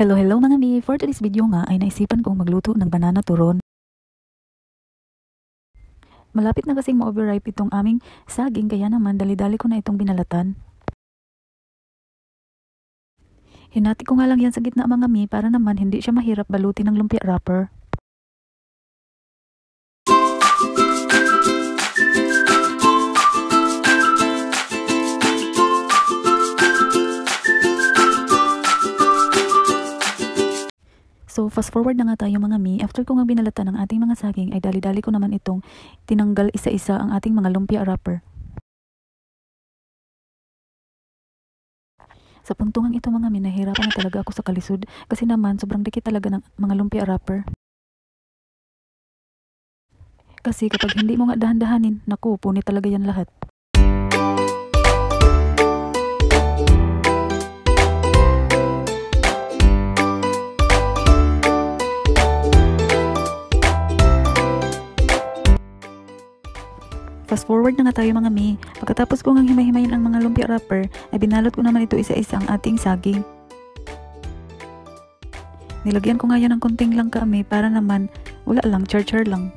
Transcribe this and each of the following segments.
Hello mga mi! For today's video nga ay naisipan kong magluto ng banana turon. Malapit na kasing ma-overripe itong aming saging kaya naman dali-dali ko na itong binalatan. Hinati ko nga lang yan sa gitna mga mi para naman hindi siya mahirap balutin ng lumpia wrapper. So, fast forward na nga tayo mga mi. After ko nga binalatan ng ating mga saging, ay dali-dali ko naman itong tinanggal isa-isa ang ating mga lumpia wrapper. Sa puntungan ito mga mi, nahirapan na talaga ako sa kalisod kasi naman sobrang dikit talaga ng mga lumpia wrapper. Kasi kapag hindi mo nga dahan-dahanin, naku, punit talaga yan lahat. Fast forward na nga tayo mga mi. Pagkatapos ko nga himay-himayin ang mga lumpia wrapper, ay binalot ko naman ito isa-isa ang ating saging. Nilagyan ko nga yan ng konting lang kami para naman wala lang, char-char lang.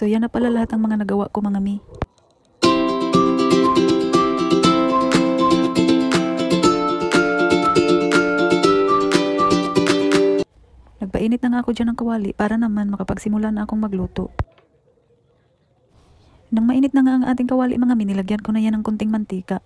So yan na pala lahat ang mga nagawa ko mga mi. Nagpainit na nga ako dyan ng kawali para naman makapagsimula na akong magluto. Nang mainit na nga ang ating kawali mga mi, nilagyan ko na yan ng konting mantika.